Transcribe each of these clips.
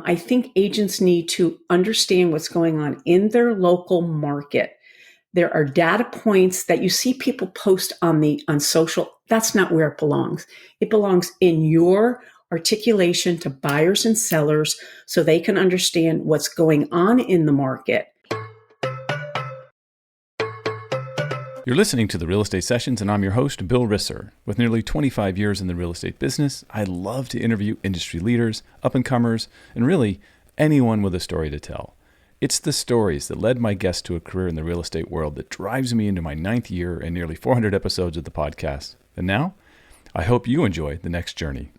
I think agents need to understand what's going on in their local market. There are data points that you see people post on social. That's not where it belongs. It belongs in your articulation to buyers and sellers so they can understand what's going on in the market. You're listening to the Real Estate Sessions, and I'm your host, Bill Risser. With nearly 25 years in the real estate business, I love to interview industry leaders, up-and-comers, and really anyone with a story to tell. It's the stories that led my guests to a career in the real estate world that drives me into my 9th year and nearly 400 episodes of the podcast. And now, I hope you enjoy the next journey.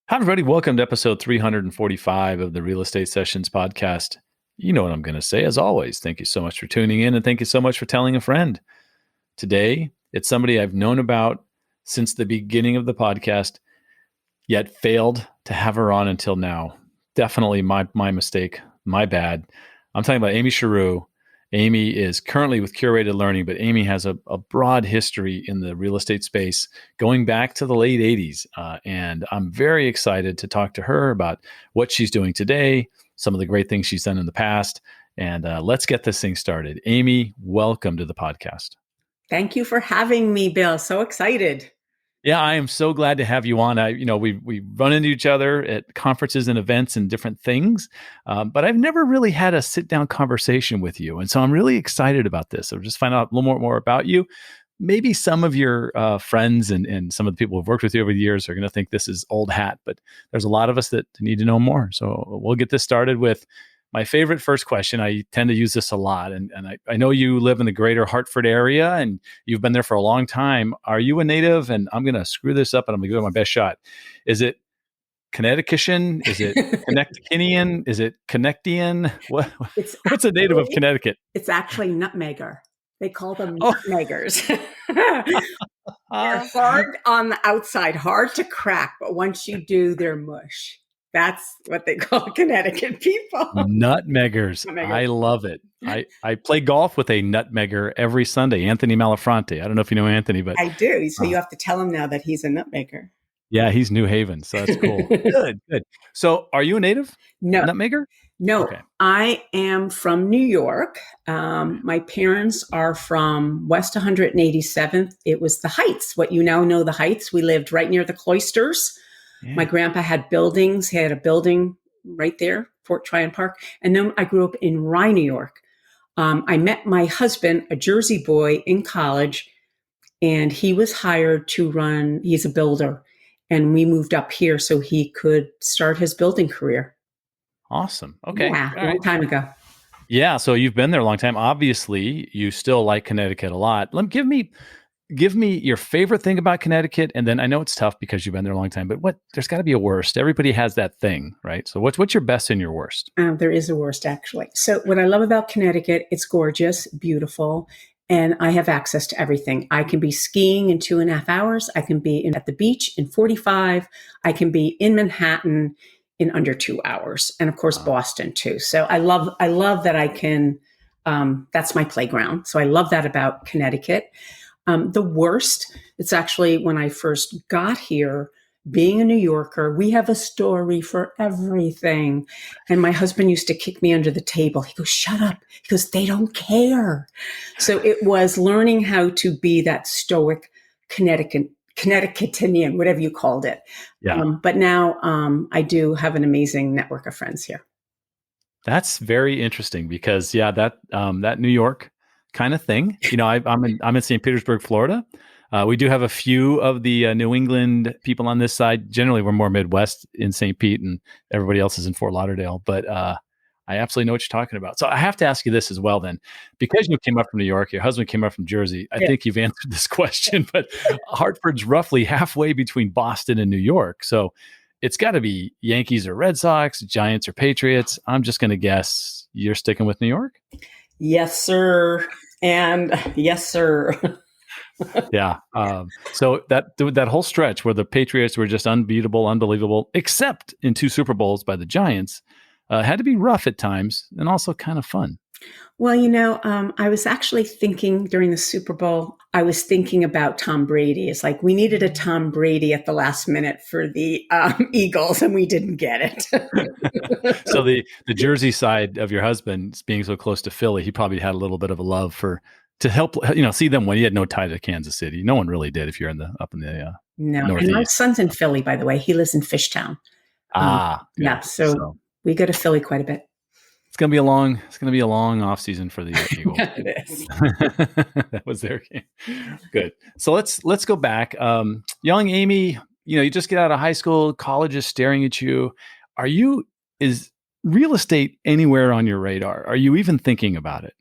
Hi, everybody. Welcome to episode 345 of the Real Estate Sessions podcast. You know what I'm going to say. As always, thank you so much for tuning in, and thank you so much for telling a friend. Today, it's somebody I've known about since the beginning of the podcast, yet failed to have her on until now. Definitely my mistake, my bad. I'm talking about Amy Chorew. Amy is currently with Curated Learning, but Amy has a broad history in the real estate space going back to the late 80s. And I'm very excited to talk to her about what she's doing today, some of the great things she's done in the past. And let's get this thing started. Amy, welcome to the podcast. Thank you for having me, Bill. So excited. Yeah, I am so glad to have you on. We run into each other at conferences and events and different things, but I've never really had a sit-down conversation with you. And so I'm really excited about this. So just find out a little more about you. Maybe some of your friends and some of the people who've worked with you over the years are going to think this is old hat, but there's a lot of us that need to know more. So we'll get this started with my favorite first question. I tend to use this a lot. And I know you live in the greater Hartford area and you've been there for a long time. Are you a native? And I'm going to screw this up and I'm going to give it my best shot. Is it Connecticutian? Is it Connecticutian? Is it Connectian? What's a native of Connecticut? It's actually nutmegger. They call them nutmeggers. They're hard on the outside, hard to crack, but once you do, they're mush. That's what they call Connecticut people. Nutmeggers. I love it. I play golf with a nutmegger every Sunday, Anthony Malafronte. I don't know if you know Anthony, but I do. So you have to tell him now that he's a nutmegger. Yeah, he's New Haven, so that's cool. Good. So are you a native? No. Nutmegger? No, okay. I am from New York. My parents are from West 187th. It was the Heights, what you now know the Heights. We lived right near the cloisters. Yeah. My grandpa had buildings. He had a building right there, Fort Tryon Park. And then I grew up in Rye, New York. I met my husband, a Jersey boy, in college, and he was hired to run, he's a builder. And we moved up here so he could start his building career. Awesome. Okay. Yeah, a long time ago. Yeah. So you've been there a long time. Obviously, you still like Connecticut a lot. Give me your favorite thing about Connecticut. And then I know it's tough because you've been there a long time, but there's got to be a worst. Everybody has that thing, right? So what's your best and your worst? There is a worst, actually. So what I love about Connecticut, it's gorgeous, beautiful, and I have access to everything. I can be skiing in 2.5 hours. I can be at the beach in 45. I can be in Manhattan in under 2 hours. And of course, Boston too. So I love that I can, that's my playground. So I love that about Connecticut. The worst, it's actually when I first got here, being a New Yorker, we have a story for everything. And my husband used to kick me under the table. He goes, shut up. He goes, they don't care. So it was learning how to be that stoic Connecticutian, whatever you called it. Yeah. But now I do have an amazing network of friends here. That's very interesting because that New York kind of thing. I'm in St. Petersburg, Florida. We do have a few of the New England people on this side. Generally, we're more Midwest in St. Pete, and everybody else is in Fort Lauderdale. But I absolutely know what you're talking about. So I have to ask you this as well, then, because you came up from New York, your husband came up from Jersey. I think you've answered this question, but Hartford's roughly halfway between Boston and New York, so it's got to be Yankees or Red Sox, Giants or Patriots. I'm just going to guess you're sticking with New York. Yes, sir. And yes, sir. Yeah. So that whole stretch where the Patriots were just unbeatable, unbelievable, except in 2 Super Bowls by the Giants, had to be rough at times and also kind of fun. Well, I was actually thinking during the Super Bowl, I was thinking about Tom Brady. It's like we needed a Tom Brady at the last minute for the Eagles, and we didn't get it. So the Jersey side of your husband being so close to Philly, he probably had a little bit of a love for to help see them when he had no tie to Kansas City. No one really did if you're up in the No, and my Northeast. son's in Philly, by the way. He lives in Fishtown. Yeah, Good. so So we go to Philly quite a bit. it's gonna be a long off season for the Eagles. Yeah, it is. That was their game. Good. So let's go back. Young Amy, you just get out of high school, college is staring at you. Is real estate anywhere on your radar? Are you even thinking about it?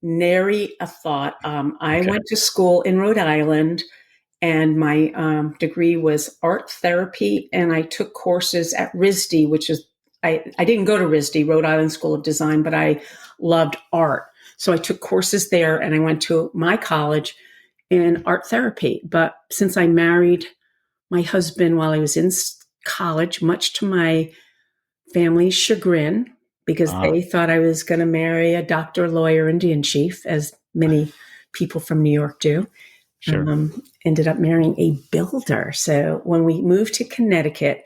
Nary a thought. I Okay. went to school in Rhode Island, and my degree was art therapy, and I took courses at RISD, which is I didn't go to RISD, Rhode Island School of Design, but I loved art. So I took courses there, and I went to my college in art therapy. But since I married my husband while I was in college, much to my family's chagrin, because they thought I was going to marry a doctor, lawyer, Indian chief, as many people from New York do. Sure. Ended up marrying a builder. So when we moved to Connecticut,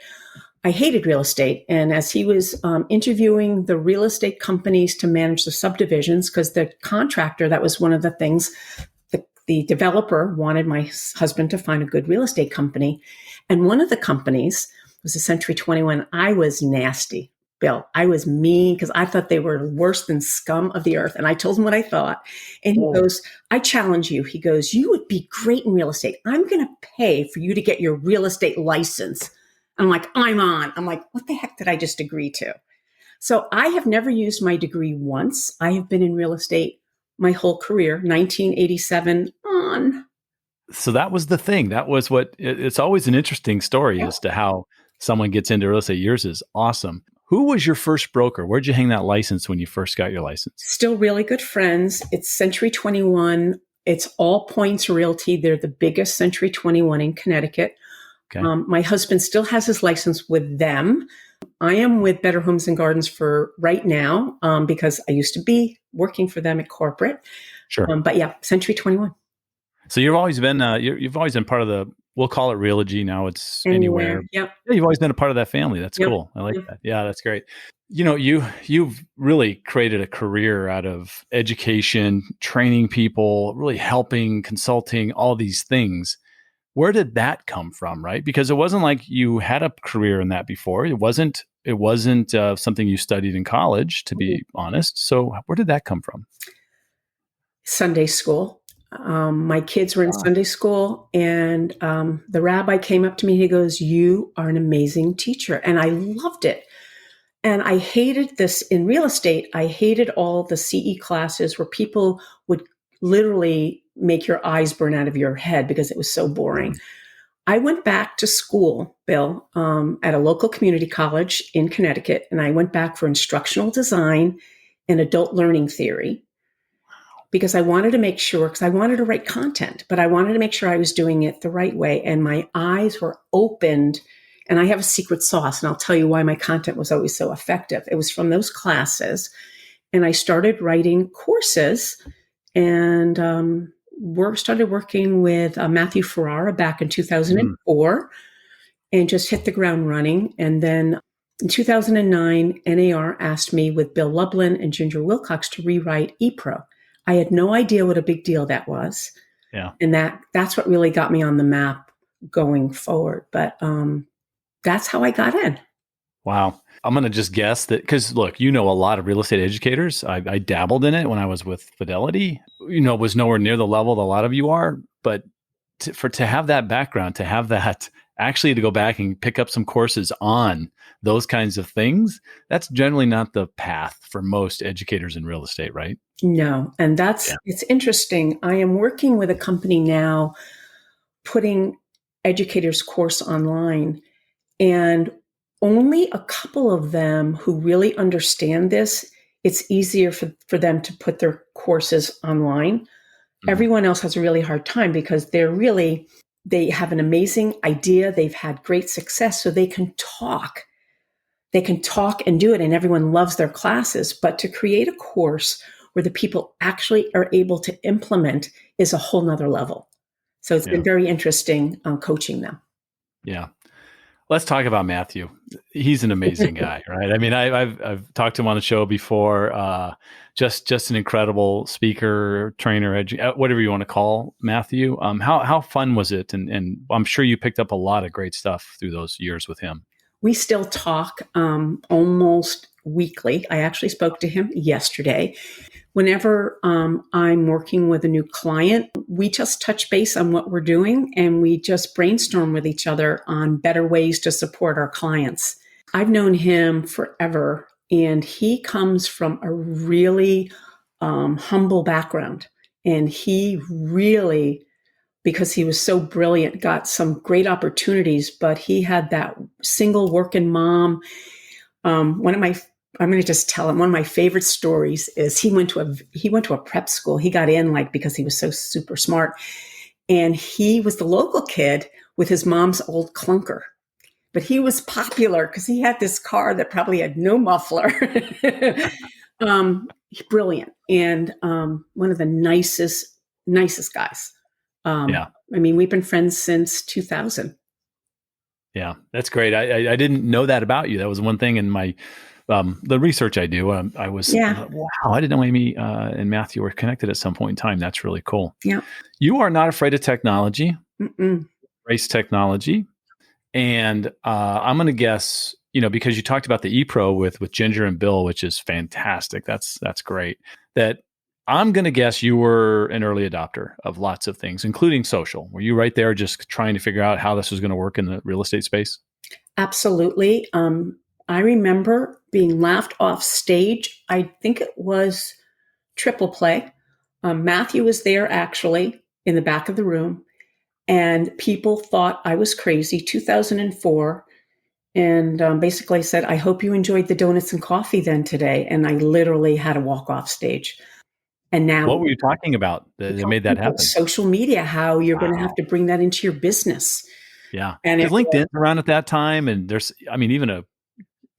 I hated real estate. And as he was interviewing the real estate companies to manage the subdivisions, because the contractor, that was one of the things, the developer wanted my husband to find a good real estate company. And one of the companies was a Century 21. I was nasty, Bill. I was mean because I thought they were worse than scum of the earth. And I told him what I thought. And he goes, I challenge you. He goes, you would be great in real estate. I'm going to pay for you to get your real estate license. I'm like, I'm on. I'm like, what the heck did I just agree to? So I have never used my degree once. I have been in real estate my whole career, 1987 on. So that was the thing. That was it's always an interesting story as to how someone gets into real estate. Yours is awesome. Who was your first broker? Where'd you hang that license when you first got your license? Still really good friends. It's Century 21. It's All Points Realty. They're the biggest Century 21 in Connecticut. Okay. My husband still has his license with them. I am with Better Homes and Gardens for right now because I used to be working for them at corporate. Sure. But yeah, Century 21. So you've always been you've always been part of the, we'll call it Realogy. Now it's anywhere. Yep. Yeah, you've always been a part of that family. That's cool. I like that. Yeah, that's great. You've really created a career out of education, training people, really helping, consulting, all these things. Where did that come from, right? Because it wasn't like you had a career in that before. It wasn't something you studied in college, to be honest. So where did that come from? Sunday school. My kids were in Sunday school, and the rabbi came up to me. He goes, "You are an amazing teacher." And I loved it. And I hated this in real estate. I hated all the CE classes where people would literally make your eyes burn out of your head because it was so boring. I went back to school, Bill, at a local community college in Connecticut, and I went back for instructional design and adult learning theory because I wanted to make sure, because I wanted to write content, but I wanted to make sure I was doing it the right way. And my eyes were opened, and I have a secret sauce, and I'll tell you why my content was always so effective. It was from those classes, and I started writing courses and started working with Matthew Ferrara back in 2004 and just hit the ground running. And then in 2009, NAR asked me with Bill Lublin and Ginger Wilcox to rewrite ePro. I had no idea what a big deal that was. Yeah. And that's what really got me on the map going forward. But that's how I got in. Wow. I'm going to just guess that, because look, a lot of real estate educators. I dabbled in it when I was with Fidelity, was nowhere near the level that a lot of you are. But to have that background, to have that actually to go back and pick up some courses on those kinds of things, that's generally not the path for most educators in real estate, right? No. And it's interesting. I am working with a company now putting educators' course online, and only a couple of them who really understand this, it's easier for them to put their courses online. Mm-hmm. Everyone else has a really hard time because they have an amazing idea. They've had great success, so they can talk. They can talk and do it, and everyone loves their classes. But to create a course where the people actually are able to implement is a whole nother level. So it's been very interesting coaching them. Yeah. Let's talk about Matthew. He's an amazing guy, right? I mean, I've talked to him on the show before. Just an incredible speaker, trainer, whatever you want to call Matthew. How fun was it? And I'm sure you picked up a lot of great stuff through those years with him. We still talk almost weekly. I actually spoke to him yesterday. Whenever I'm working with a new client, we just touch base on what we're doing and we just brainstorm with each other on better ways to support our clients. I've known him forever, and he comes from a really humble background. And he really, because he was so brilliant, got some great opportunities, but he had that single working mom. I'm going to just tell him one of my favorite stories is he went to a prep school. He got in because he was so super smart, and he was the local kid with his mom's old clunker. But he was popular because he had this car that probably had no muffler. Brilliant, and one of the nicest guys. I mean, we've been friends since 2000. Yeah, that's great. I didn't know that about you. That was one thing in my the research I do. I was wow, I didn't know Amy and Matthew were connected at some point in time. That's really cool. Yeah, you are not afraid of technology. Embrace technology, and I'm going to guess, because you talked about the ePro with Ginger and Bill, which is fantastic. That's great. That I'm going to guess you were an early adopter of lots of things, including social. Were you right there just trying to figure out how this was going to work in the real estate space? Absolutely. I remember being laughed off stage. I think it was Triple Play. Matthew was there actually in the back of the room, and people thought I was crazy. 2004. And basically said, I hope you enjoyed the donuts and coffee then today. And I literally had to walk off stage. And now, what were you talking about that made that happen? Social media, how you're going to have to bring that into your business. Yeah. Because LinkedIn around at that time, and even a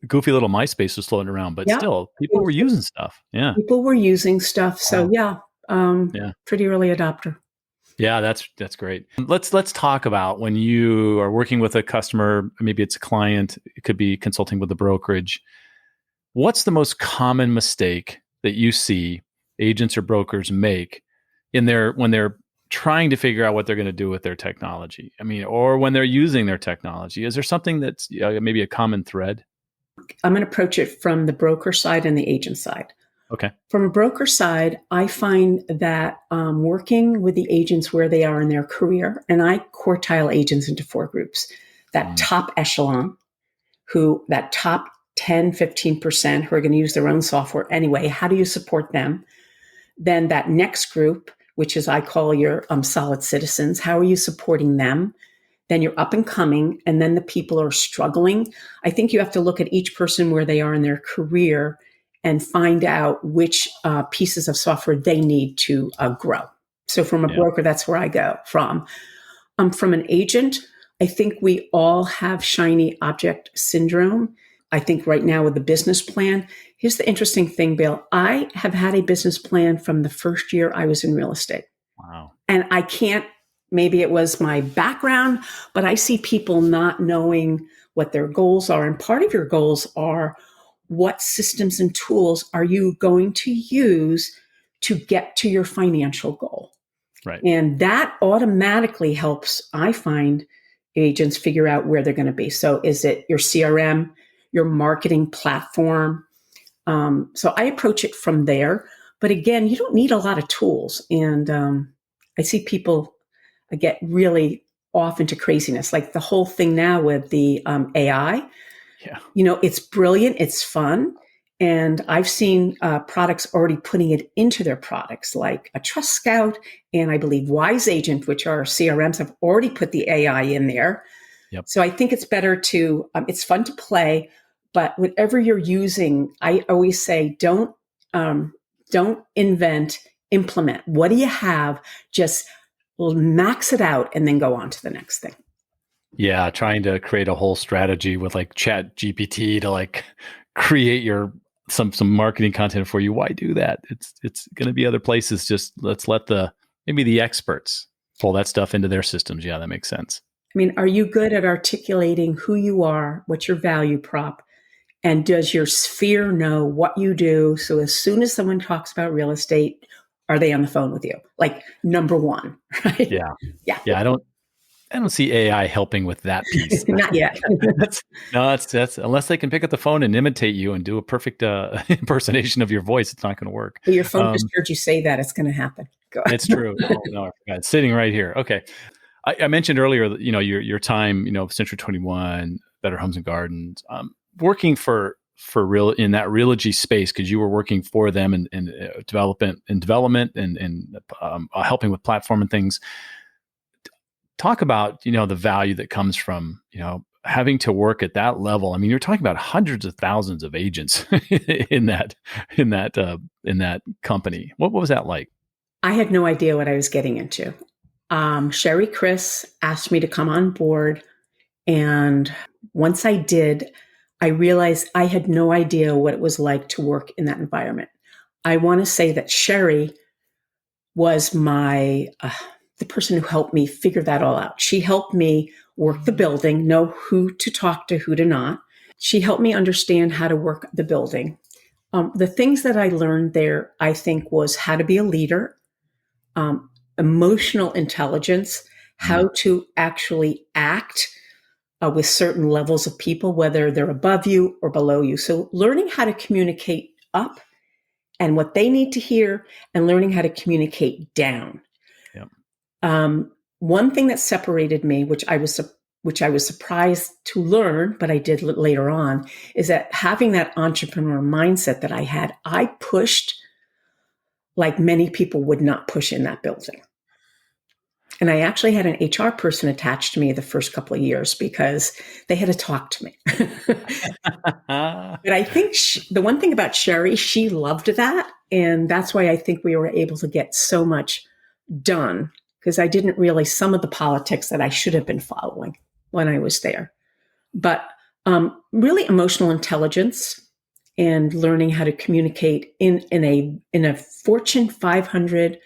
goofy little MySpace was floating around, but still people were using stuff. Yeah. People were using stuff. So pretty early adopter. Yeah, that's great. Let's talk about when you are working with a customer, maybe it's a client, it could be consulting with a brokerage. What's the most common mistake that you see agents or brokers make when they're trying to figure out what they're going to do with their technology? I mean, or when they're using their technology, is there something that's maybe a common thread? I'm going to approach it from the broker side and the agent side. Okay. From a broker side, I find that working with the agents where they are in their career, and I quartile agents into 4 groups. That top echelon, that top 10, 15% who are going to use their own software anyway, how do you support them? Then that next group, which is I call your solid citizens, how are you supporting them? Then you're up and coming, and then the people are struggling. I think you have to look at each person where they are in their career and find out which pieces of software they need to grow. So from a broker, that's where I go from. From an agent, I think we all have shiny object syndrome. I think right now with the business plan, here's the interesting thing, Bill. I have had a business plan from the first year I was in real estate. Wow. And I can't, maybe it was my background, but I see people not knowing what their goals are. And part of your goals are, what systems and tools are you going to use to get to your financial goal? Right. And that automatically helps, I find, agents figure out where they're going to be. So is it your CRM, your marketing platform? So I approach it from there. But again, you don't need a lot of tools. And I see people get really off into craziness, like the whole thing now with the AI. Yeah. It's brilliant. It's fun. And I've seen products already putting it into their products, like a Trust Scout and I believe Wise Agent, which are CRMs, have already put the AI in there. Yep. So I think it's better to, it's fun to play, but whatever you're using, I always say, don't invent, implement. What do you have? Just max it out and then go on to the next thing. Yeah, trying to create a whole strategy with like Chat GPT to like create your some marketing content for you, why do that? It's going to be other places. Just let's let maybe the experts pull that stuff into their systems. Yeah, that makes sense. I mean, are you good at articulating who you are, what's your value prop, and does your sphere know what you do? So as soon as someone talks about real estate, are they on the phone with you? Like number one, right? Yeah. Yeah. Yeah. I don't see AI helping with that piece. Not yet. That's unless they can pick up the phone and imitate you and do a perfect impersonation of your voice, it's not going to work. Your phone just heard you say that. It's going to happen. Go ahead. It's true. Oh no, I forgot. It's sitting right here. Okay. I mentioned earlier, your time, Century 21, Better Homes and Gardens, working for real in that Realogy space, because you were working for them in development and helping with platform and things. Talk about, the value that comes from, having to work at that level. I mean, you're talking about hundreds of thousands of agents in that company. What was that like? I had no idea what I was getting into. Sherry Chris asked me to come on board. And once I did, I realized I had no idea what it was like to work in that environment. I want to say that Sherry was the person who helped me figure that all out. She helped me work the building, know who to talk to, who to not. She helped me understand how to work the building. The things that I learned there, I think, was how to be a leader, emotional intelligence, how to actually act with certain levels of people, whether they're above you or below you. So learning how to communicate up and what they need to hear, and learning how to communicate down. Yep. One thing that separated me, which I was surprised to learn, but I did later on, is that having that entrepreneur mindset that I had, I pushed like many people would not push in that building. And I actually had an HR person attached to me the first couple of years because they had to talk to me. But I think the one thing about Sherry, she loved that. And that's why I think we were able to get so much done, because I didn't realize some of the politics that I should have been following when I was there. But really emotional intelligence and learning how to communicate in a Fortune 500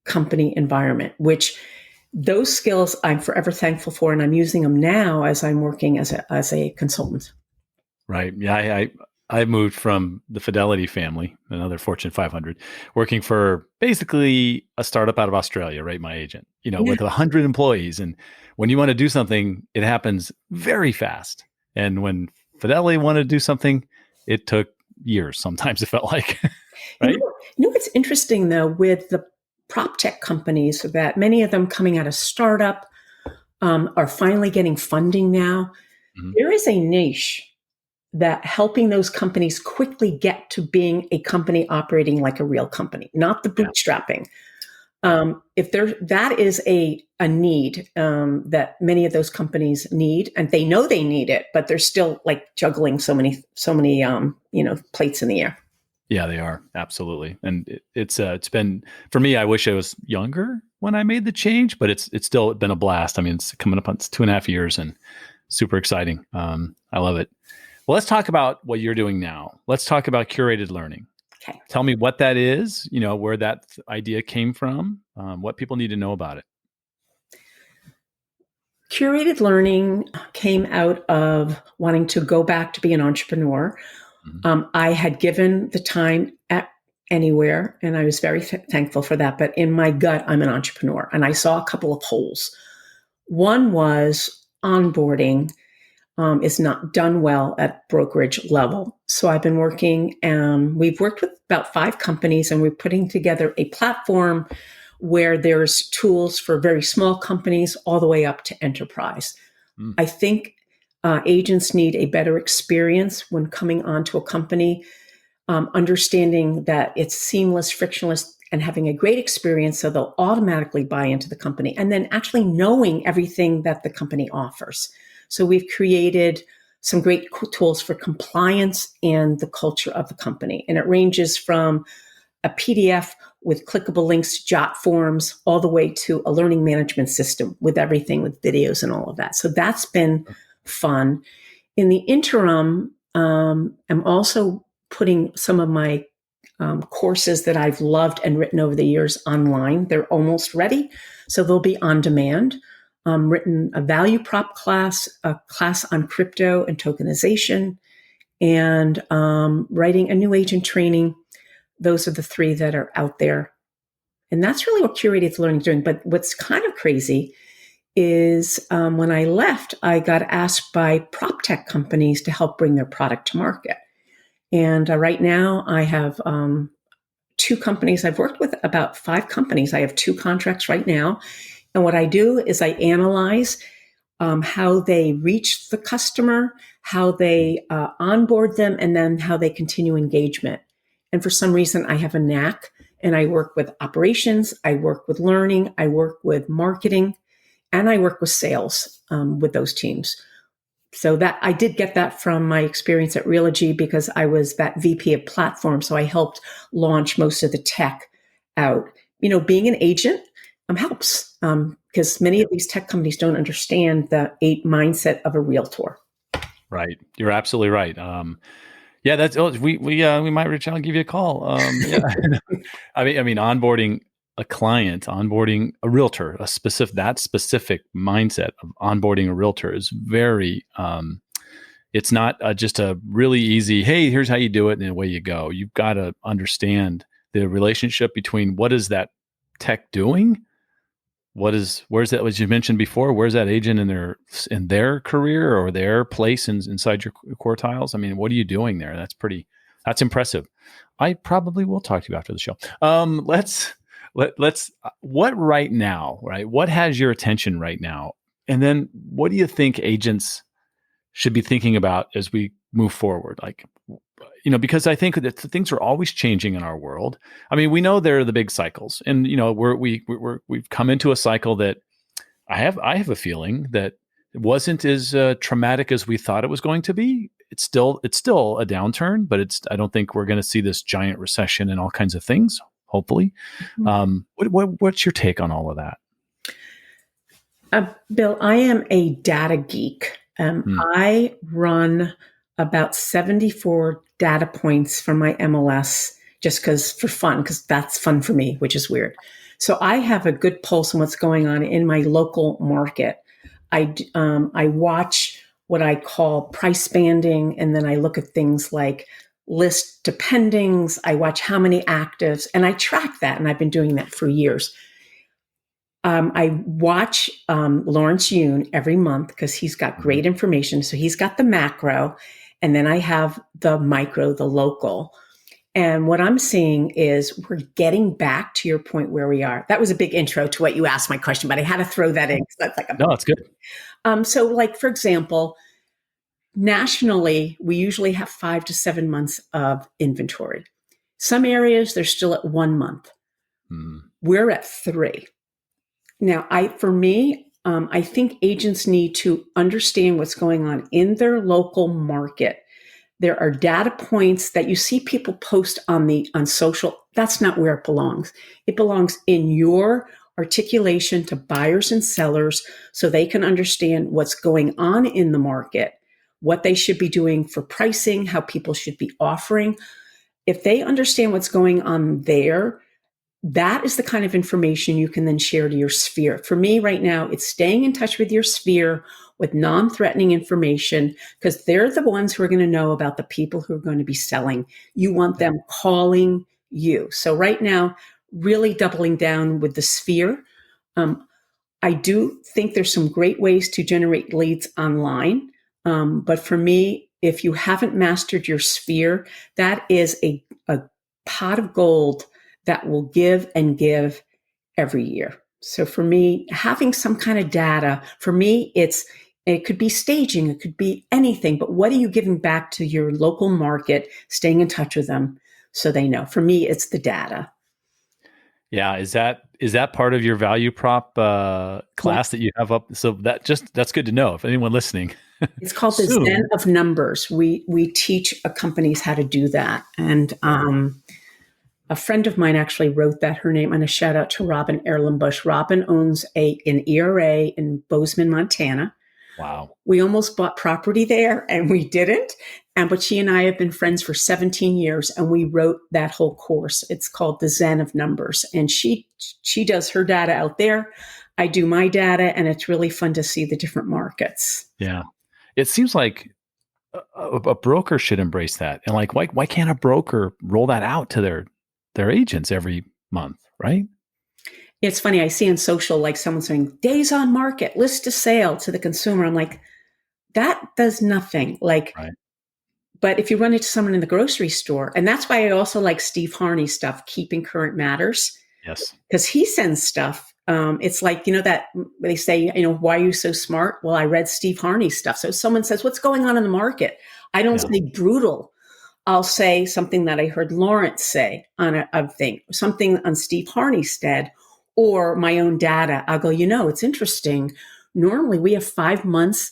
company environment, which those skills I'm forever thankful for, and I'm using them now as I'm working as a consultant. Right. Yeah. I moved from the Fidelity family, another Fortune 500, working for basically a startup out of Australia, right? My agent, with 100 employees. And when you want to do something, it happens very fast. And when Fidelity wanted to do something, it took years. Sometimes it felt like, right? What's interesting though, with the prop tech companies, that many of them coming out of startup are finally getting funding now. Mm-hmm. There is a niche that helping those companies quickly get to being a company operating like a real company, not the bootstrapping. That is a need that many of those companies need, and they know they need it, but they're still like juggling so many plates in the air. Yeah, they are. Absolutely. And it's been, for me, I wish I was younger when I made the change, but it's still been a blast. I mean, it's coming up on 2.5 years and super exciting. I love it. Well, let's talk about what you're doing now. Let's talk about curated learning. Okay. Tell me what that is, where that idea came from, what people need to know about it. Curated learning came out of wanting to go back to be an entrepreneur. Mm-hmm. I had given the time at Anywhere, and I was very thankful for that. But in my gut, I'm an entrepreneur, and I saw a couple of holes. One was onboarding is not done well at brokerage level. So I've been working, we've worked with about 5 companies, and we're putting together a platform where there's tools for very small companies all the way up to enterprise. Mm. I think agents need a better experience when coming onto a company, understanding that it's seamless, frictionless, and having a great experience so they'll automatically buy into the company, and then actually knowing everything that the company offers. So we've created some great tools for compliance and the culture of the company. And it ranges from a PDF with clickable links to jot forms, all the way to a learning management system with everything, with videos and all of that. So that's been fun. In the interim, I'm also putting some of my courses that I've loved and written over the years online. They're almost ready, so they'll be on demand. Written a value prop class, a class on crypto and tokenization, and writing a new agent training. Those are the three that are out there. And that's really what Curated Learning is doing. But what's kind of crazy is when I left, I got asked by prop tech companies to help bring their product to market. And right now I have 2 companies. I've worked with about 5 companies. I have 2 contracts right now. And what I do is I analyze how they reach the customer, how they onboard them, and then how they continue engagement. And for some reason, I have a knack, and I work with operations, I work with learning, I work with marketing, and I work with sales with those teams. So that I did get that from my experience at Realogy, because I was that VP of platform. So I helped launch most of the tech out. Being an agent helps because many of these tech companies don't understand the mindset of a realtor. Right. You're absolutely right. Yeah, that's we might reach out and give you a call. Yeah. I mean, onboarding a client, onboarding a realtor, that specific mindset of onboarding a realtor is very, it's not just a really easy, hey, here's how you do it, and away you go. You've got to understand the relationship between what is that tech doing? Where's that, as you mentioned before, where's that agent in their career or their place inside your quartiles? I mean, what are you doing there? That's impressive. I probably will talk to you after the show. What right now, right? What has your attention right now? And then what do you think agents should be thinking about as we move forward? Because I think that things are always changing in our world. I mean, we know there are the big cycles, and we've come into a cycle that I have a feeling that it wasn't as traumatic as we thought it was going to be. It's still a downturn, but I don't think we're going to see this giant recession and all kinds of things. Hopefully, what's your take on all of that? Bill, I am a data geek. I run about 74 data points from my MLS just for fun, because that's fun for me, which is weird. So I have a good pulse on what's going on in my local market. I watch what I call price banding, and then I look at things like list dependings. I watch how many actives, and I track that, and I've been doing that for years. I watch Lawrence Yoon every month because he's got great information. So he's got the macro, and then I have the micro, the local. And what I'm seeing is we're getting back to your point where we are. That was a big intro to what you asked my question, but I had to throw that in. That's no, it's good. So for example, nationally, we usually have 5 to 7 months of inventory. Some areas, they're still at 1 month. We're at 3. Now, I think agents need to understand what's going on in their local market. There are data points that you see people post on social. That's not where it belongs. It belongs in your articulation to buyers and sellers so they can understand what's going on in the market, what they should be doing for pricing, how people should be offering. If they understand what's going on there, that is the kind of information you can then share to your sphere. For me right now, it's staying in touch with your sphere with non-threatening information, because they're the ones who are going to know about the people who are going to be selling. You want them calling you. So right now, really doubling down with the sphere. I do think there's some great ways to generate leads online. But for me, if you haven't mastered your sphere, that is a pot of gold that will give and give every year. So for me, having some kind of data, for me, it could be staging, it could be anything, but what are you giving back to your local market, staying in touch with them so they know? For me, it's the data. Yeah. Is that part of your value prop class that you have up? So that's good to know if anyone listening. It's called the Zen of Numbers. We teach companies how to do that. And a friend of mine actually wrote that. Her name, and a shout out to Robin Erlenbush. Robin owns an ERA in Bozeman, Montana. Wow. We almost bought property there and we didn't. But she and I have been friends for 17 years, and we wrote that whole course. It's called The Zen of Numbers. And she does her data out there. I do my data, and it's really fun to see the different markets. Yeah. It seems like a broker should embrace that. And like, why can't a broker roll that out to their agents every month, right? It's funny. I see on social, like someone saying days on market, list to sale to the consumer. I'm like, that does nothing. Like, right. But if you run into someone in the grocery store, and that's why I also like Steve Harney's stuff, Keeping Current Matters. Yes. Because he sends stuff. It's like, that they say, why are you so smart? Well, I read Steve Harney's stuff. So someone says, what's going on in the market? I don't say brutal. I'll say something that I heard Lawrence say on a thing, something on Steve Harney's stead, or my own data. I'll go, it's interesting. Normally we have 5 months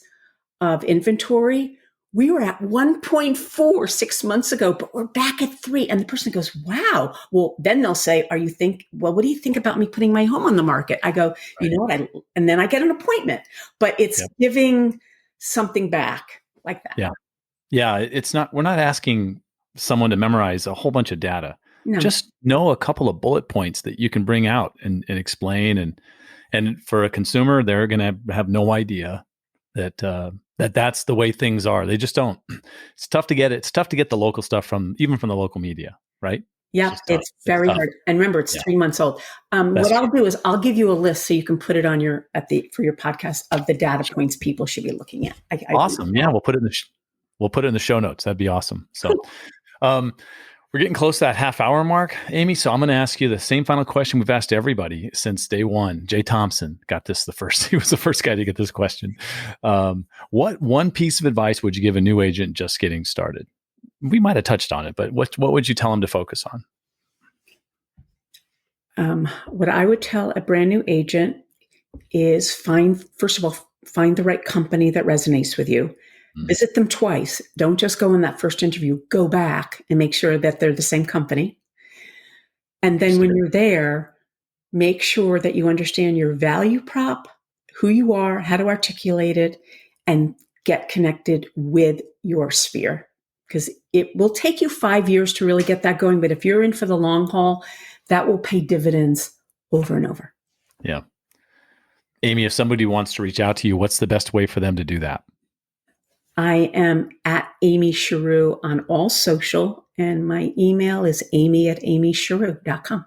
of inventory. We were at 1.4 6 months ago, but we're back at 3. And the person goes, wow. Well, then they'll say, what do you think about me putting my home on the market? I go, you know what? And then I get an appointment, but it's giving something back like that. Yeah. Yeah. We're not asking someone to memorize a whole bunch of data. No. Just know a couple of bullet points that you can bring out and explain. And for a consumer, they're going to have no idea that's the way things are. They just don't. It's tough to get it. It's tough to get the local stuff even from the local media, right? Yeah, it's very hard. And remember, it's 3 months old. What I'll do is I'll give you a list so you can put it on for your podcast of the data points people should be looking at. Awesome. Yeah, we'll put it in the show notes. That'd be awesome. So, we're getting close to that half-hour mark, Amy. So I'm going to ask you the same final question we've asked everybody since day one. Jay Thompson got this he was the first guy to get this question. What one piece of advice would you give a new agent just getting started? We might have touched on it, but what would you tell them to focus on? What I would tell a brand new agent is first of all, find the right company that resonates with you. Visit them twice. Don't just go in that first interview. Go back and make sure that they're the same company. And then when you're there, make sure that you understand your value prop, who you are, how to articulate it, and get connected with your sphere. Because it will take you 5 years to really get that going. But if you're in for the long haul, that will pay dividends over and over. Yeah. Amy, if somebody wants to reach out to you, what's the best way for them to do that? I am at Amy Chorew on all social, and my email is amy@amychorew.com.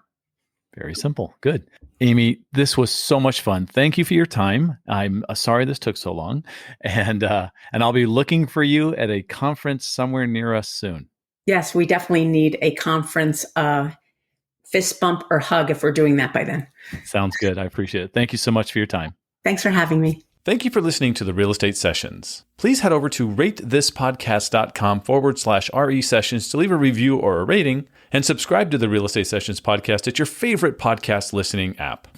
Very simple. Good. Amy, this was so much fun. Thank you for your time. I'm sorry this took so long, and I'll be looking for you at a conference somewhere near us soon. Yes, we definitely need a conference fist bump or hug if we're doing that by then. Sounds good. I appreciate it. Thank you so much for your time. Thanks for having me. Thank you for listening to the Real Estate Sessions. Please head over to ratethispodcast.com/RE sessions to leave a review or a rating, and subscribe to the Real Estate Sessions podcast at your favorite podcast listening app.